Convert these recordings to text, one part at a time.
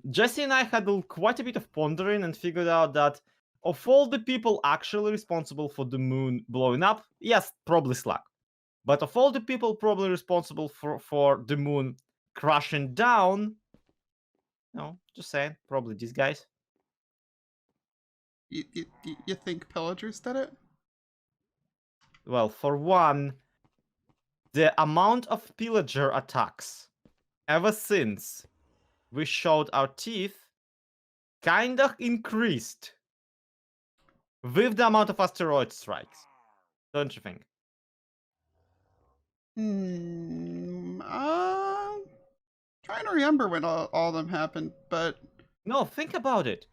Jesse and I had quite a bit of pondering and figured out that of all the people actually responsible for the moon blowing up, yes, probably Slack. But of all the people probably responsible for the moon crashing down, no, just saying, probably these guys. You think pillagers did it? Well, for one, the amount of pillager attacks ever since we showed our teeth kind of increased with the amount of asteroid strikes. Don't you think? Trying to remember when all of them happened, but No, think about it.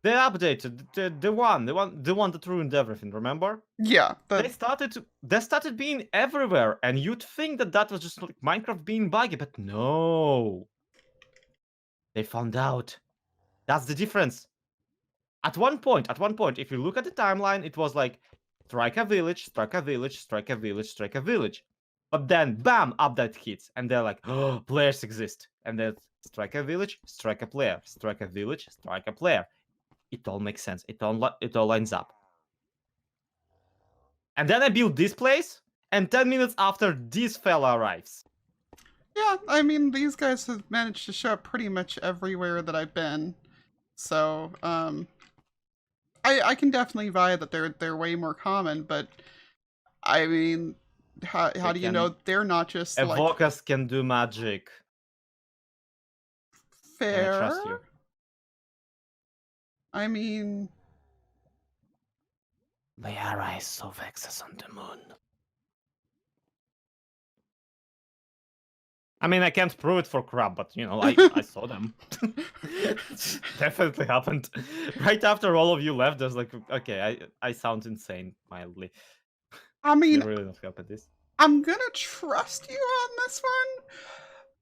They updated the one that ruined everything. Remember? yeah, They started being everywhere, and you'd think that was just like Minecraft being buggy, but no. They found out. That's the difference. At one point, if you look at the timeline, it was like strike a village, strike a village, strike a village, strike a village. But then, bam, update hits, and they're like, oh, players exist. And then strike a village, strike a player, strike a village, strike a player. It all makes sense. It all lines up. And then I build this place, and 10 minutes after, this fella arrives. yeah, I mean, these guys have managed to show up pretty much everywhere that I've been. So, I can definitely buy that they're way more common, but I mean, how do you know they're not just like Evokers can do magic. Can I fair? trust you? I mean, Lyarrah is so vexed on the moon. I mean, I can't prove it for crap, but you know, I saw them. Definitely happened. Right after all of you left, there's like, okay, I sound insane mildly. I mean, You're really not happy at this. I'm gonna trust you on this one,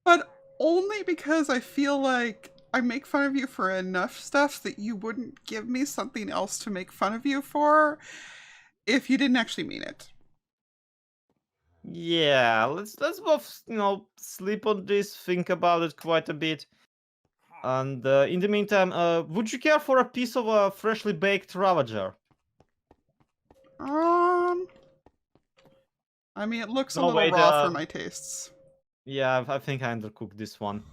but only because I feel like I make fun of you for enough stuff that you wouldn't give me something else to make fun of you for if you didn't actually mean it. Yeah, let's both, you know, sleep on this, think about it quite a bit. And in the meantime, would you care for a piece of a freshly baked Ravager? I mean, it looks a No, little wait, raw for my tastes. yeah, I think I undercooked this one.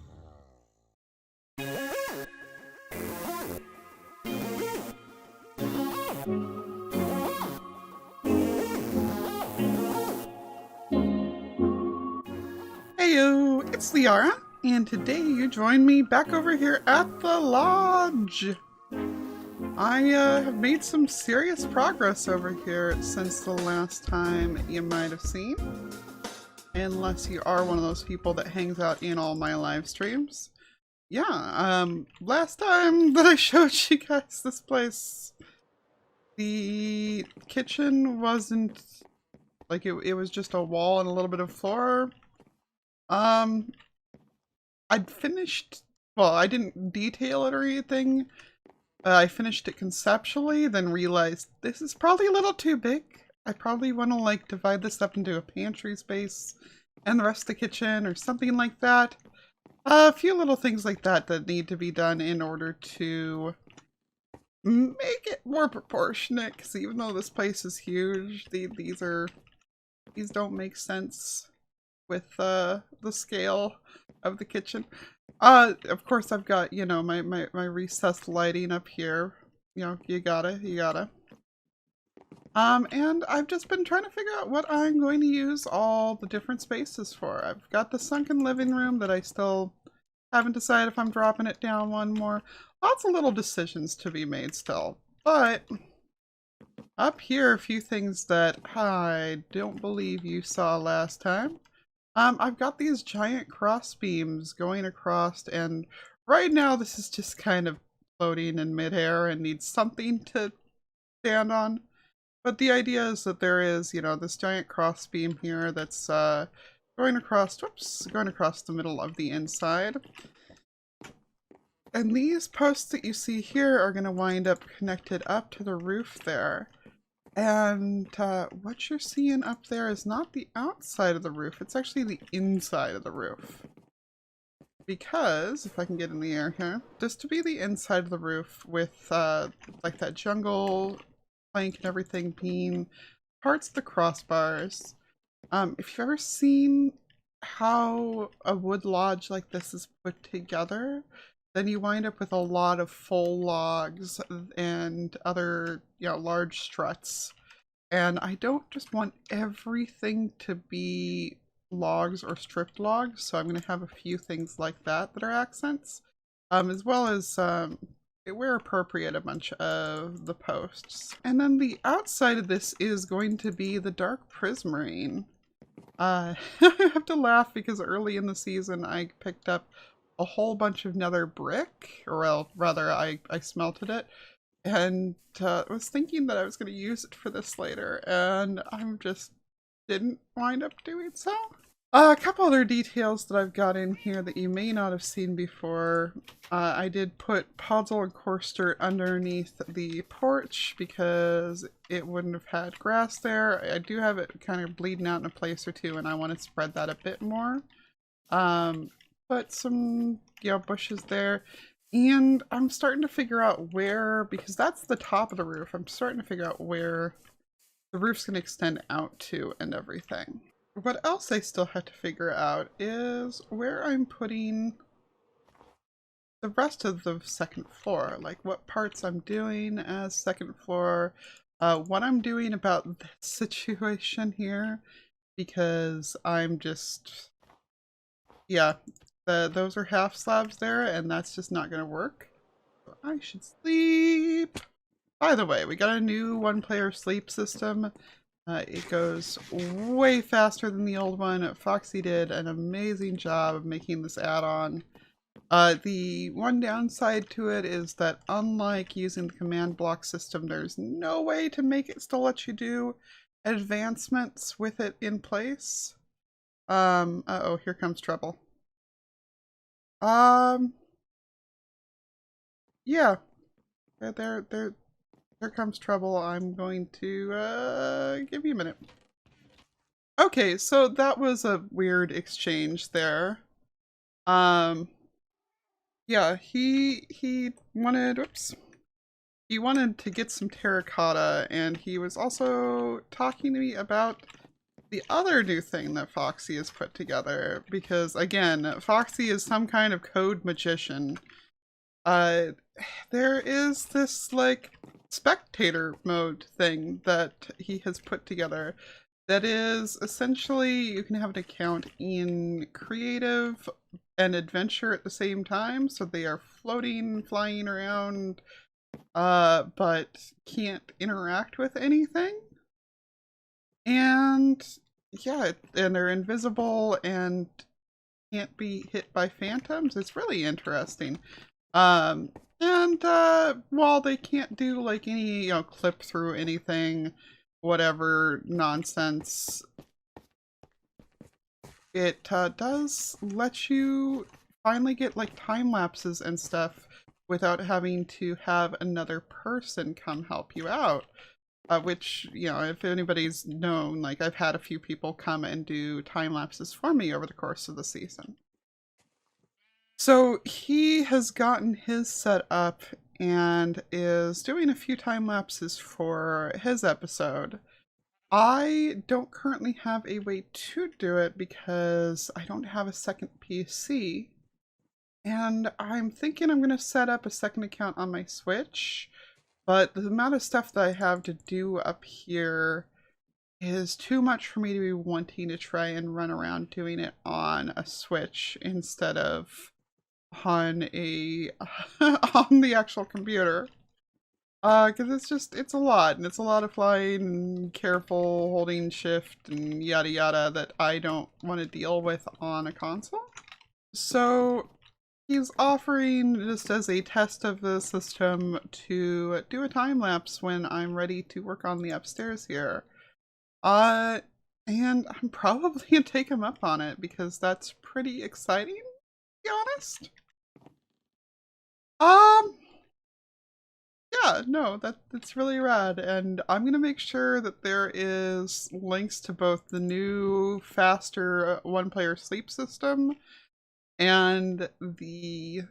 Heyo, it's Lyarrah, and today you join me back over here at the lodge. I have made some serious progress over here since the last time you might have seen. Unless you are one of those people that hangs out in all my live streams. Yeah, last time that I showed you guys this place, the kitchen wasn't, like, it was just a wall and a little bit of floor. I'd finished, well, I didn't detail it or anything. I finished it conceptually, then realized this is probably a little too big. I probably want to, like, divide this up into a pantry space and the rest of the kitchen or something like that. A few little things like that that need to be done in order to make it more proportionate, because even though this place is huge, these don't make sense with the scale of the kitchen. Of course I've got, you know, my recessed lighting up here. You know, you gotta. And I've just been trying to figure out what I'm going to use all the different spaces for. I've got the sunken living room that I still haven't decided if I'm dropping it down one more. Lots of little decisions to be made still. But up here, a few things that I don't believe you saw last time. I've got these giant cross beams going across, and right now this is just kind of floating in midair and needs something to stand on. But the idea is that there is, you know, this giant cross beam here that's going across the middle of the inside. And these posts that you see here are going to wind up connected up to the roof there. And what you're seeing up there is not the outside of the roof, it's actually the inside of the roof. because if I can get in the air here, just to be the inside of the roof with like that jungle plank and everything being parts of the crossbars. If you've ever seen how a wood lodge like this is put together, then you wind up with a lot of full logs and other, you know, large struts. And I don't just want everything to be logs or stripped logs, so I'm going to have a few things like that that are accents, as well as, where appropriate, a bunch of the posts. And then the outside of this is going to be the dark prismarine. I have to laugh because early in the season I picked up a whole bunch of nether brick, or well, rather I smelted it, and was thinking that I was going to use it for this later, and I'm just didn't wind up doing so. A couple other details that I've got in here that you may not have seen before. I did put podzol and coarse dirt underneath the porch because it wouldn't have had grass there. I do have it kind of bleeding out in a place or two, and I want to spread that a bit more. Put some, you know, bushes there. And I'm starting to figure out where, because that's the top of the roof, I'm starting to figure out where the roof's going to extend out to and everything. What else I still have to figure out is where I'm putting the rest of the second floor. Like what parts I'm doing as second floor, what I'm doing about this situation here, because I'm just, yeah, those are half slabs there, and that's just not going to work. So I should sleep. By the way, we got a new one-player sleep system. It goes way faster than the old one. Foxy did an amazing job of making this add-on. The one downside to it is that unlike using the command block system, there's no way to make it still let you do advancements with it in place. Uh-oh, here comes trouble. Yeah. There comes trouble. I'm going to, give you a minute. Okay, so that was a weird exchange there. Yeah, he wanted, whoops. He wanted to get some terracotta, and he was also talking to me about the other new thing that Foxy has put together, because again, Foxy is some kind of code magician. There is this, like, spectator mode thing that he has put together that is essentially you can have an account in creative and adventure at the same time, so they are floating, flying around, but can't interact with anything. And yeah, and they're invisible and can't be hit by phantoms. It's really interesting. And while they can't do like any, you know, clip through anything, whatever nonsense, it does let you finally get like time lapses and stuff without having to have another person come help you out. Which, you know, if anybody's known, like I've had a few people come and do time lapses for me over the course of the season. So he has gotten his set up and is doing a few time lapses for his episode. I don't currently have a way to do it because I don't have a second PC. And I'm thinking I'm going to set up a second account on my Switch, but the amount of stuff that I have to do up here is too much for me to be wanting to try and run around doing it on a Switch instead of on a on the actual computer. Because it's a lot, and it's a lot of flying and careful holding shift and yada yada that I don't want to deal with on a console. So he's offering, just as a test of the system, to do a time lapse when I'm ready to work on the upstairs here. And I'm probably gonna take him up on it because that's pretty exciting, to be honest. Yeah, no, that's really rad, and I'm gonna make sure that there is links to both the new, faster one-player sleep system and the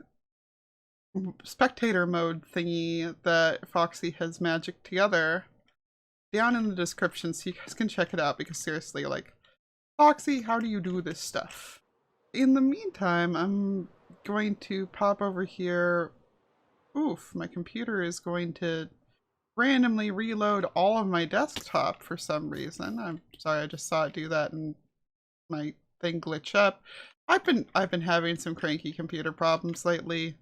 spectator mode thingy that Foxy has magicked together down in the description so you guys can check it out, because seriously, like, Foxy, how do you do this stuff? In the meantime, I'm going to pop over here. Oof, my computer is going to randomly reload all of my desktop for some reason. I'm sorry, I just saw it do that and my thing glitch up. I've been having some cranky computer problems lately.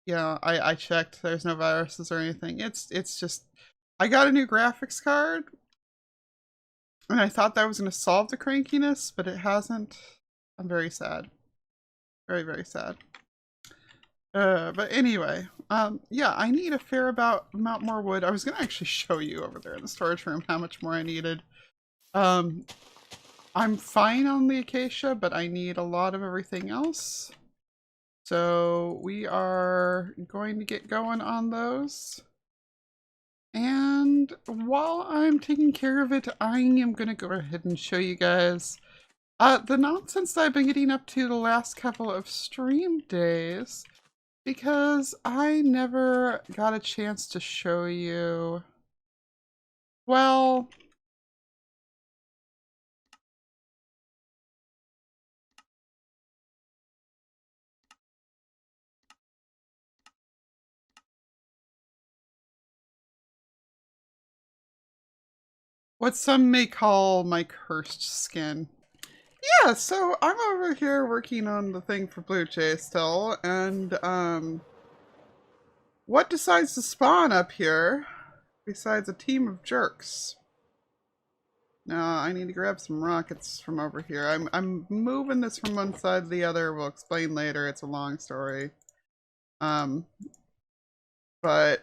Yeah, I checked. There's no viruses or anything. It's just, I got a new graphics card and I thought that was going to solve the crankiness, but it hasn't. I'm very sad. Very, very sad. But anyway, yeah, I need a fair amount more wood. I was gonna actually show you over there in the storage room how much more I needed. I'm fine on the acacia, but I need a lot of everything else. So we are going to get going on those. And while I'm taking care of it, I am gonna go ahead and show you guys the nonsense that I've been getting up to the last couple of stream days. Because I never got a chance to show you, well, what some may call my cursed skin. Yeah, so I'm over here working on the thing for BluJay still, and what decides to spawn up here besides a team of jerks? Now I need to grab some rockets from over here. I'm moving this from one side to the other. We'll explain later. It's a long story. But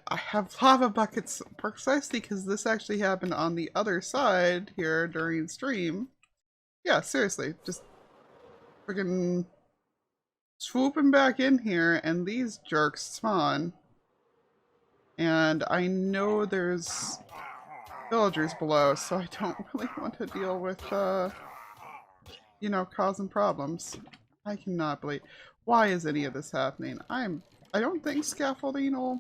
I have lava buckets precisely because this actually happened on the other side here during stream. Yeah, seriously, just freaking swooping back in here and these jerks spawn. And I know there's villagers below, so I don't really want to deal with, you know, causing problems. I cannot believe. Why is any of this happening? I don't think scaffolding will...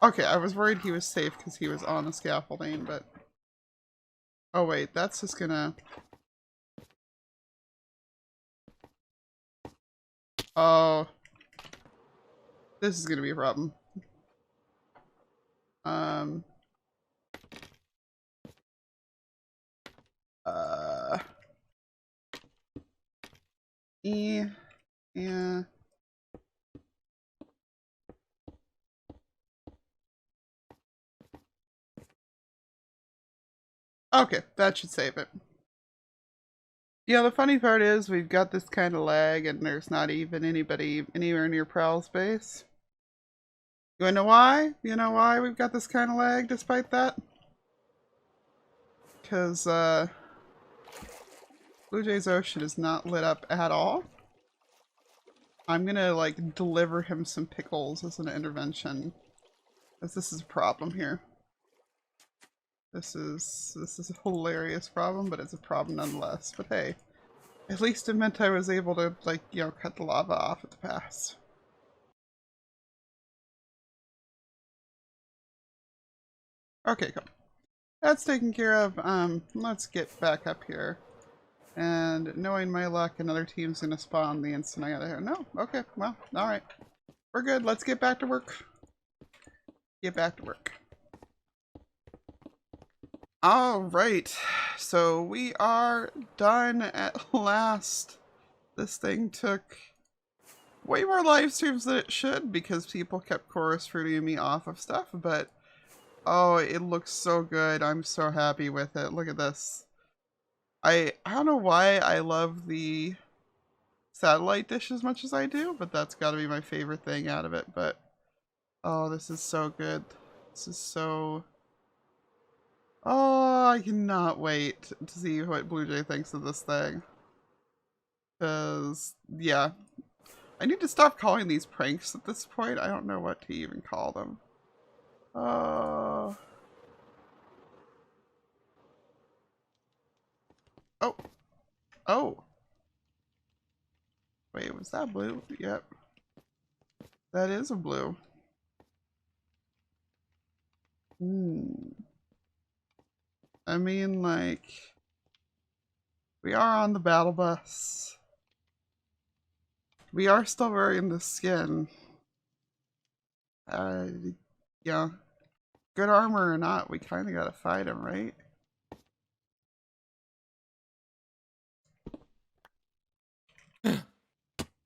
Okay, I was worried he was safe because he was on the scaffolding, but... Oh wait, that's just gonna... Oh... This is gonna be a problem. Um... Yeah... Okay, that should save it. Yeah, the funny part is we've got this kind of lag and there's not even anybody anywhere near Prowl space. You wanna know why? You know why we've got this kind of lag despite that? Because, BluJay's Ocean is not lit up at all. I'm gonna, like, deliver him some pickles as an intervention. Because this is a problem here. This is a hilarious problem, but it's a problem nonetheless. But hey, at least it meant I was able to, like, you know, cut the lava off at the pass. Okay, cool. That's taken care of. Let's get back up here. And knowing my luck, another team's gonna spawn the instant I get here. No? Okay, well, alright. We're good. Let's get back to work. Get back to work. Alright, so we are done at last. This thing took way more live streams than it should because people kept chorus fruiting me off of stuff, but oh, it looks so good. I'm so happy with it. Look at this. I don't know why I love the satellite dish as much as I do, but that's got to be my favorite thing out of it. But oh, this is so good. This is so... Oh, I cannot wait to see what BluJay thinks of this thing. Because, yeah. I need to stop calling these pranks at this point. I don't know what to even call them. Oh. Oh. Oh. Wait, was that blue? Yep. That is a blue. I mean, like, we are on the battle bus. We are still wearing the skin. Yeah. Good armor or not, we kind of gotta fight him, right?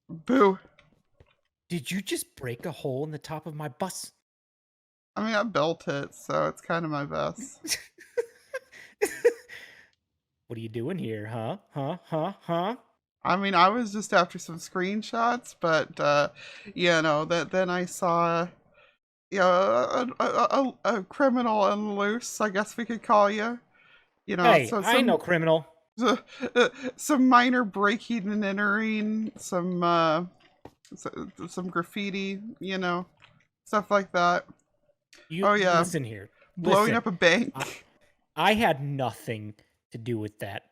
Boo. Did you just break a hole in the top of my bus? I mean, I built it, so it's kind of my best. What are you doing here, huh? I mean, I was just after some screenshots, but, you know, then I saw, you know, a criminal on loose, I guess we could call you. You know, Hey, I ain't no criminal. some minor breaking and entering, some graffiti, you know, stuff like that. Oh yeah, Listen here. blowing up a bank. I had nothing to do with that.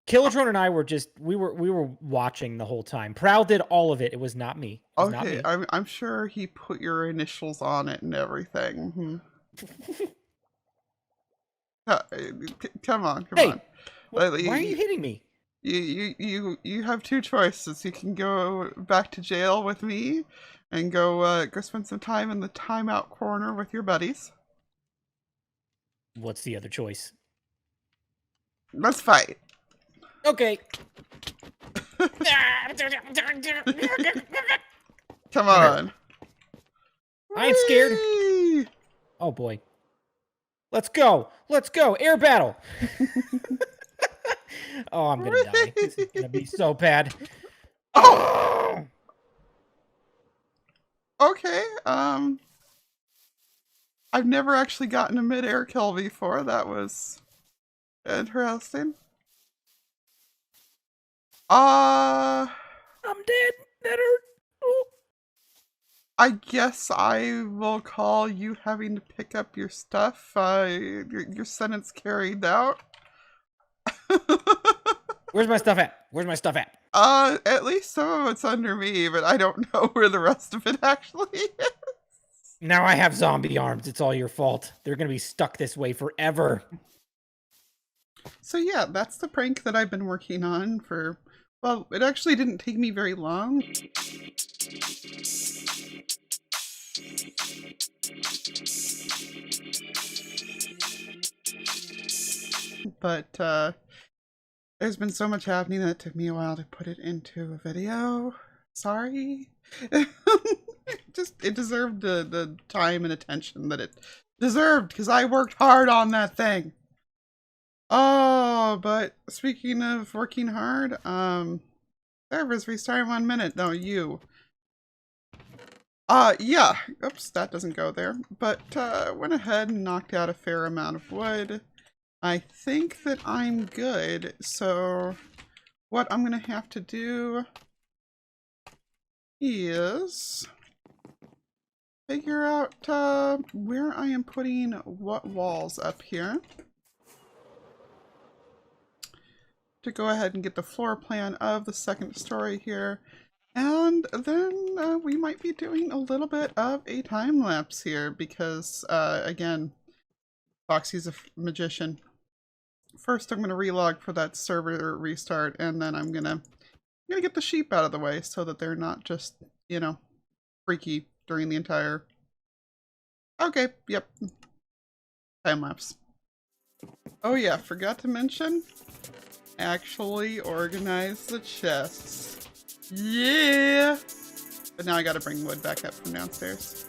Killatron and I were just we were watching the whole time. Prowl did all of it. It was not me. It was not Okay, me. I'm sure he put your initials on it and everything. Come on. Hey, why are you hitting me? You have two choices. You can go back to jail with me, and go spend some time in the timeout corner with your buddies. What's the other choice? Let's fight. Okay. Come on. I ain't scared. Whee! Oh boy. Let's go. Let's go. Air battle. Oh, I'm gonna die. This is gonna be so bad. Oh. Okay. I've never actually gotten a mid-air kill before. That was interesting. I'm dead. That hurt. Oh. I guess I will call you having to pick up your stuff. Your sentence carried out. Where's my stuff at? Where's my stuff at? At least some of it's under me, but I don't know where the rest of it actually is. Now I have zombie arms. It's all your fault. They're gonna be stuck this way forever. So yeah, that's the prank that I've been working on for, well, it actually didn't take me very long. But, there's been so much happening that it took me a while to put it into a video. Sorry. It deserved the time and attention that it deserved, because I worked hard on that thing. Oh, but speaking of working hard, server's restarting 1 minute. No, you. Yeah. Oops, that doesn't go there. But, went ahead and knocked out a fair amount of wood. I think that I'm good, so what I'm gonna have to do is figure out where I am putting what walls up here to go ahead and get the floor plan of the second story here, and then we might be doing a little bit of a time lapse here because again, Foxy's a magician. First, I'm going to relog for that server restart, and then I'm gonna get the sheep out of the way so that they're not just, you know, freaky during the entire... Okay, yep. Time lapse. Oh yeah, forgot to mention, actually organize the chests. Yeah! But now I gotta bring wood back up from downstairs.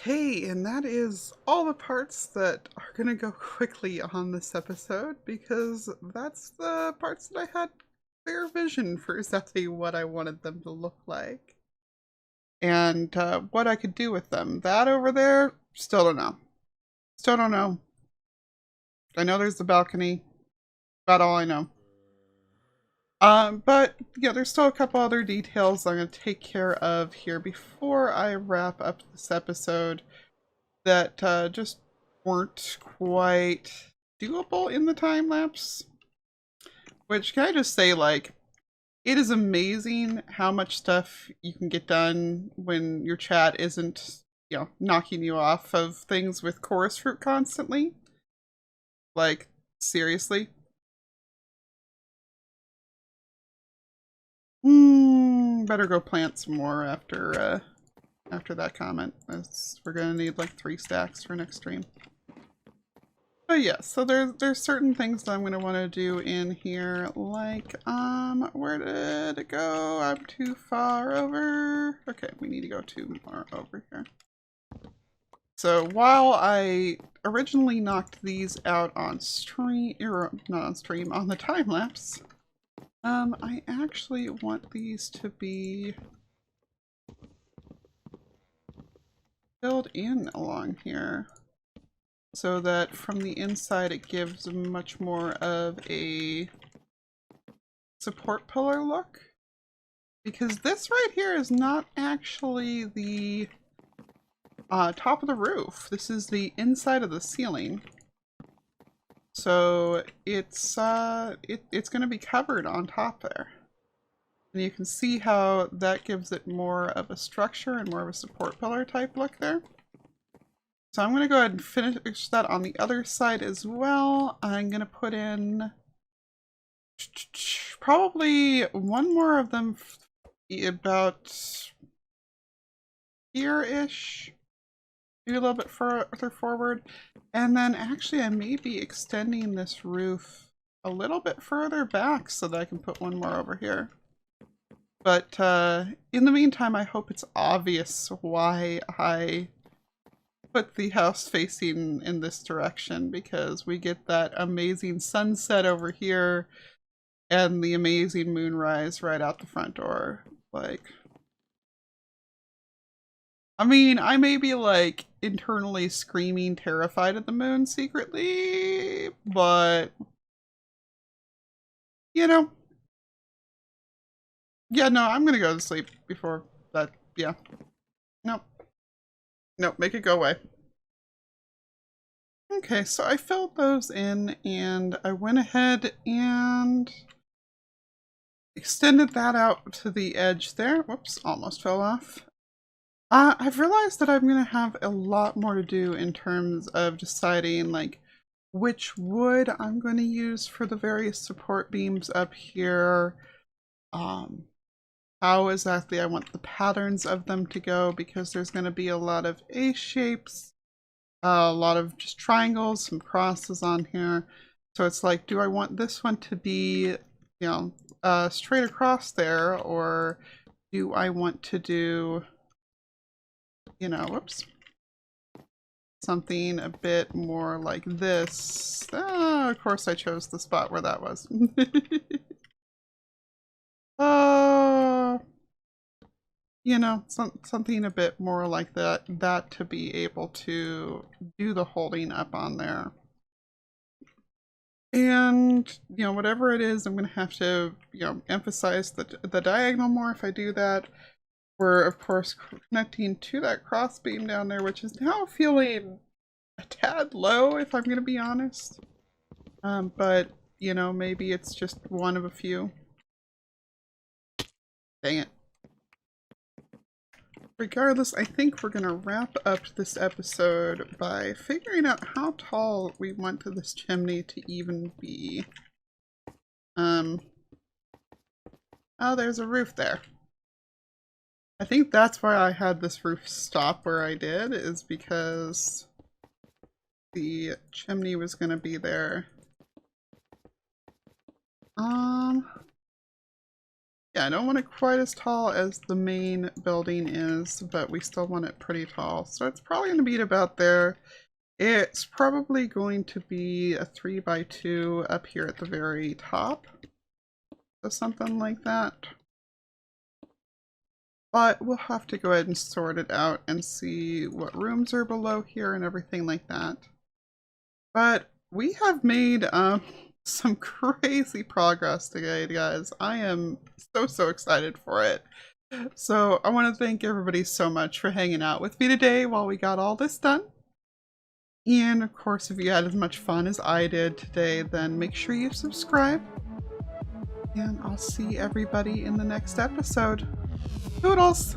Okay, and that is all the parts that are gonna go quickly on this episode because that's the parts that I had clear vision for exactly what I wanted them to look like. And what I could do with them. That over there, still don't know. Still don't know. I know there's the balcony. About all I know. But yeah, there's still a couple other details I'm going to take care of here before I wrap up this episode that just weren't quite doable in the time lapse. Which, can I just say, like, it is amazing how much stuff you can get done when your chat isn't, you know, knocking you off of things with chorus fruit constantly. Like, seriously. Better go plant some more after that comment. We're gonna need like 3 stacks for next stream. But yeah, so there's certain things that I'm gonna want to do in here, like where did it go? I'm too far over. Okay, we need to go 2 more over here. So while I originally knocked these out on stream, or not on stream, on the time lapse, I actually want these to be filled in along here so that from the inside it gives much more of a support pillar look. Because this right here is not actually the top of the roof. This is the inside of the ceiling. So it's going to be covered on top there. And you can see how that gives it more of a structure and more of a support pillar type look there. So I'm going to go ahead and finish that on the other side as well. I'm going to put in probably 1 more of them about here-ish. Maybe a little bit further forward. And then actually I may be extending this roof a little bit further back so that I can put 1 more over here. But in the meantime, I hope it's obvious why I put the house facing in this direction, because we get that amazing sunset over here and the amazing moonrise right out the front door. Like, I mean, I may be like internally screaming terrified of the moon secretly, but you know. Yeah, no, I'm gonna go to sleep before that. Yeah. Nope. Nope, make it go away. Okay, so I filled those in and I went ahead and extended that out to the edge there. Whoops, almost fell off. I've realized that I'm gonna have a lot more to do in terms of deciding like which wood I'm going to use for the various support beams up here. How exactly I want the patterns of them to go, because there's going to be a lot of A shapes, a lot of just triangles, some crosses on here. So it's like, do I want this one to be, you know, straight across there, or do I want to do, you know, whoops, something a bit more like this? Of course I chose the spot where that was. You know, something a bit more like that to be able to do the holding up on there. And, you know, whatever it is, I'm going to have to, you know, emphasize the diagonal more if I do that. We're, of course, connecting to that cross beam down there, which is now feeling a tad low, if I'm going to be honest. But, you know, maybe it's just one of a few. Dang it. Regardless, I think we're going to wrap up this episode by figuring out how tall we want this chimney to even be. Oh, there's a roof there. I think that's why I had this roof stop where I did, is because the chimney was going to be there. Yeah, Yeah, I don't want it quite as tall as the main building is, but we still want it pretty tall. So it's probably going to be about there. It's probably going to be a 3x2 up here at the very top. So something like that. But we'll have to go ahead and sort it out and see what rooms are below here and everything like that. But we have made some crazy progress today, guys. I am so excited for it. So I want to thank everybody so much for hanging out with me today while we got all this done. And of course, if you had as much fun as I did today, then make sure you subscribe. And I'll see everybody in the next episode. Toodles!